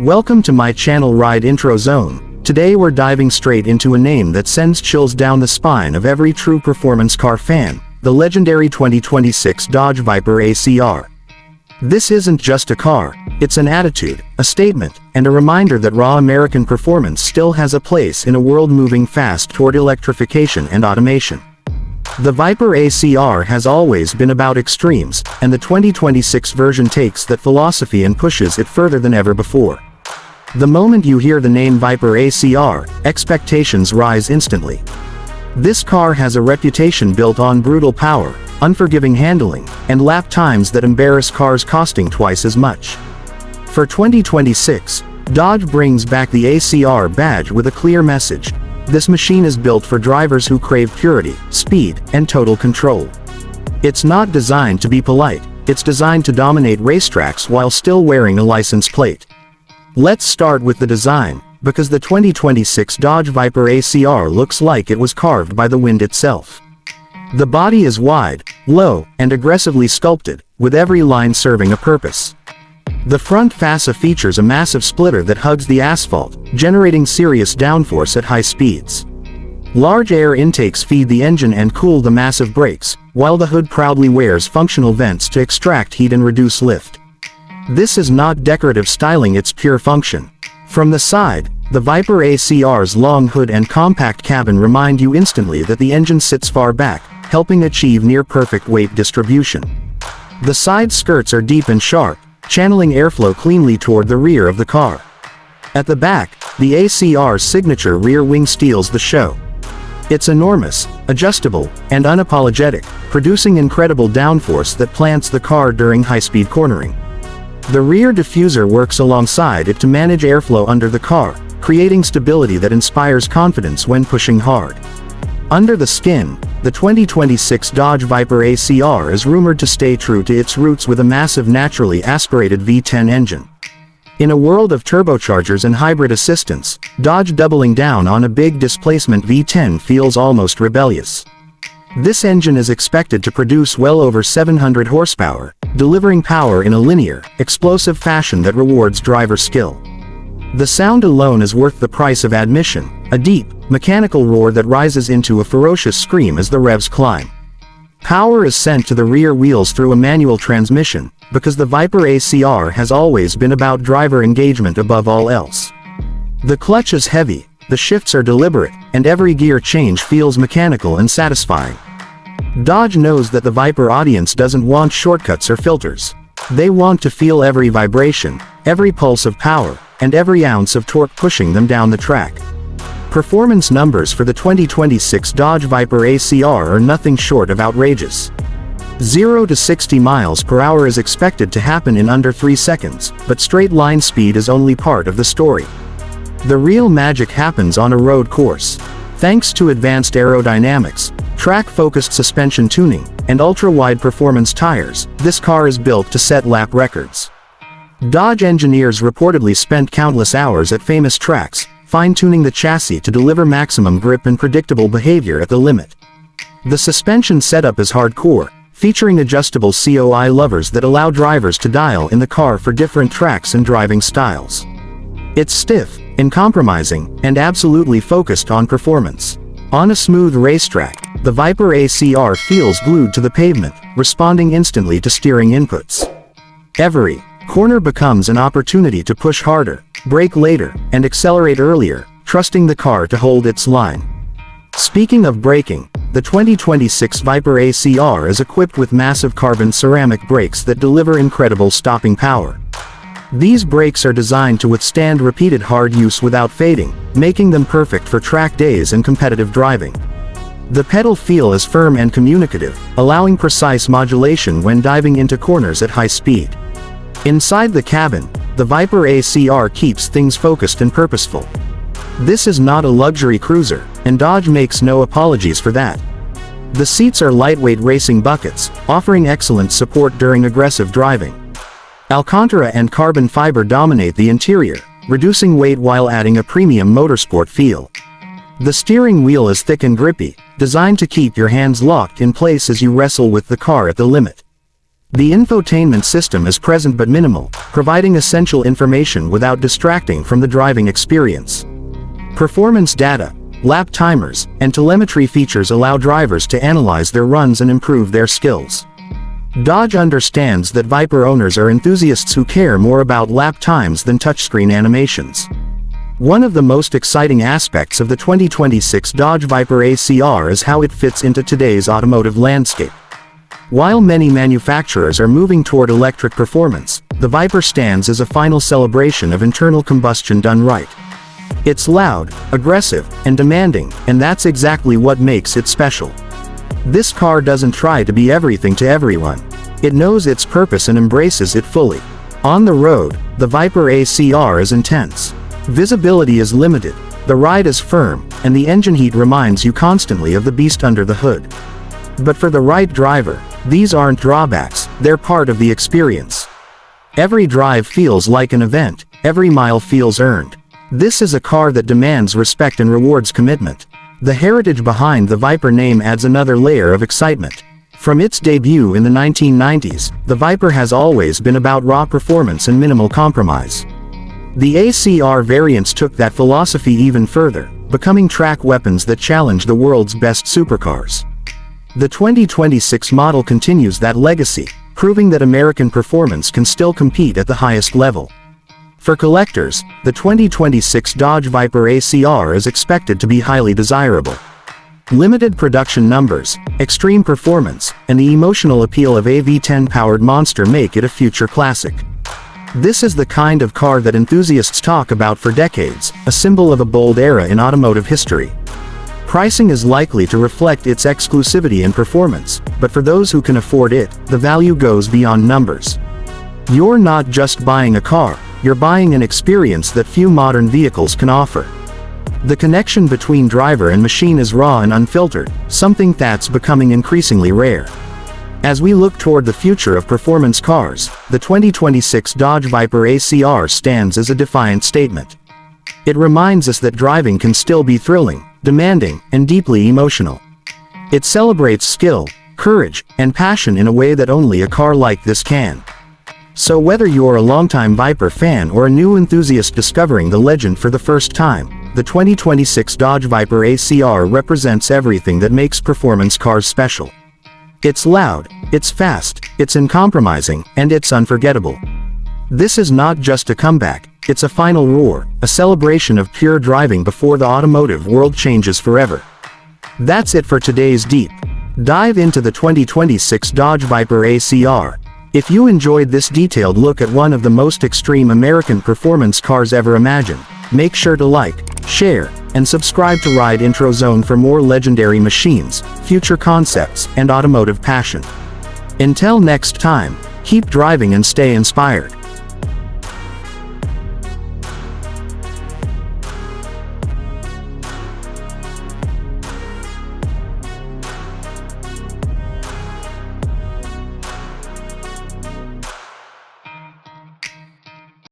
Welcome to my channel Ride Intro Zone. Today we're diving straight into a name that sends chills down the spine of every true performance car fan, the legendary 2026 Dodge Viper ACR. This isn't just a car, it's an attitude, a statement, and a reminder that raw American performance still has a place in a world moving fast toward electrification and automation. The Viper ACR has always been about extremes, and the 2026 version takes that philosophy and pushes it further than ever before. The moment you hear the name Viper ACR, expectations rise instantly. This car has a reputation built on brutal power, unforgiving handling, and lap times that embarrass cars costing twice as much. For 2026, Dodge brings back the ACR badge with a clear message. This machine is built for drivers who crave purity, speed, and total control. It's not designed to be polite, it's designed to dominate racetracks while still wearing a license plate. Let's start with the design, because the 2026 Dodge Viper ACR looks like it was carved by the wind itself. The body is wide, low, and aggressively sculpted, with every line serving a purpose. The front fascia features a massive splitter that hugs the asphalt, generating serious downforce at high speeds. Large air intakes feed the engine and cool the massive brakes, while the hood proudly wears functional vents to extract heat and reduce lift. This is not decorative styling, it's pure function. From the side, the Viper ACR's long hood and compact cabin remind you instantly that the engine sits far back, helping achieve near-perfect weight distribution. The side skirts are deep and sharp, channeling airflow cleanly toward the rear of the car. At the back, the ACR's signature rear wing steals the show. It's enormous, adjustable, and unapologetic, producing incredible downforce that plants the car during high-speed cornering. The rear diffuser works alongside it to manage airflow under the car, creating stability that inspires confidence when pushing hard. Under the skin, the 2026 Dodge Viper ACR is rumored to stay true to its roots with a massive naturally aspirated V10 engine. In a world of turbochargers and hybrid assistance, Dodge doubling down on a big displacement V10 feels almost rebellious. This engine is expected to produce well over 700 horsepower, delivering power in a linear, explosive fashion that rewards driver skill. The sound alone is worth the price of admission, a deep, mechanical roar that rises into a ferocious scream as the revs climb. Power is sent to the rear wheels through a manual transmission, because the Viper ACR has always been about driver engagement above all else. The clutch is heavy, the shifts are deliberate, and every gear change feels mechanical and satisfying. Dodge knows that the Viper audience doesn't want shortcuts or filters. They want to feel every vibration, every pulse of power, and every ounce of torque pushing them down the track. Performance numbers for the 2026 Dodge Viper ACR are nothing short of outrageous. 0 to 60 miles per hour is expected to happen in under 3 seconds, but straight line speed is only part of the story. The real magic happens on a road course. Thanks to advanced aerodynamics, track-focused suspension tuning, and ultra-wide performance tires, this car is built to set lap records. Dodge engineers reportedly spent countless hours at famous tracks, fine-tuning the chassis to deliver maximum grip and predictable behavior at the limit. The suspension setup is hardcore, featuring adjustable COI levers that allow drivers to dial in the car for different tracks and driving styles. It's stiff, uncompromising, and absolutely focused on performance. On a smooth racetrack, the Viper ACR feels glued to the pavement, responding instantly to steering inputs. Every corner becomes an opportunity to push harder, brake later, and accelerate earlier, trusting the car to hold its line. Speaking of braking, the 2026 Viper ACR is equipped with massive carbon ceramic brakes that deliver incredible stopping power. These brakes are designed to withstand repeated hard use without fading, making them perfect for track days and competitive driving. The pedal feel is firm and communicative, allowing precise modulation when diving into corners at high speed. Inside the cabin, the Viper ACR keeps things focused and purposeful. This is not a luxury cruiser, and Dodge makes no apologies for that. The seats are lightweight racing buckets, offering excellent support during aggressive driving. Alcantara and carbon fiber dominate the interior, reducing weight while adding a premium motorsport feel. The steering wheel is thick and grippy, designed to keep your hands locked in place as you wrestle with the car at the limit. The infotainment system is present but minimal, providing essential information without distracting from the driving experience. Performance data, lap timers, and telemetry features allow drivers to analyze their runs and improve their skills. Dodge understands that Viper owners are enthusiasts who care more about lap times than touchscreen animations. One of the most exciting aspects of the 2026 Dodge Viper ACR is how it fits into today's automotive landscape. While many manufacturers are moving toward electric performance, the Viper stands as a final celebration of internal combustion done right. It's loud, aggressive, and demanding, and that's exactly what makes it special. This car doesn't try to be everything to everyone. It knows its purpose and embraces it fully. On the road, the Viper ACR is intense. Visibility is limited, the ride is firm, and the engine heat reminds you constantly of the beast under the hood. But for the right driver, these aren't drawbacks, they're part of the experience. Every drive feels like an event, every mile feels earned. This is a car that demands respect and rewards commitment. The heritage behind the Viper name adds another layer of excitement. From its debut in the 1990s, the Viper has always been about raw performance and minimal compromise. The ACR variants took that philosophy even further, becoming track weapons that challenge the world's best supercars. The 2026 model continues that legacy, proving that American performance can still compete at the highest level. For collectors, the 2026 Dodge Viper ACR is expected to be highly desirable. Limited production numbers, extreme performance, and the emotional appeal of a V10-powered monster make it a future classic. This is the kind of car that enthusiasts talk about for decades, a symbol of a bold era in automotive history. Pricing is likely to reflect its exclusivity and performance, but for those who can afford it, the value goes beyond numbers. You're not just buying a car, you're buying an experience that few modern vehicles can offer. The connection between driver and machine is raw and unfiltered, something that's becoming increasingly rare. As we look toward the future of performance cars, the 2026 Dodge Viper ACR stands as a defiant statement. It reminds us that driving can still be thrilling, demanding, and deeply emotional. It celebrates skill, courage, and passion in a way that only a car like this can. So whether you're a longtime Viper fan or a new enthusiast discovering the legend for the first time, the 2026 Dodge Viper ACR represents everything that makes performance cars special. It's loud, it's fast, it's uncompromising, and it's unforgettable. This is not just a comeback, it's a final roar, a celebration of pure driving before the automotive world changes forever. That's it for today's deep dive into the 2026 Dodge Viper ACR. If you enjoyed this detailed look at one of the most extreme American performance cars ever imagined, make sure to like, share, and subscribe to Ride Intro Zone for more legendary machines, future concepts, and automotive passion. Until next time, keep driving and stay inspired.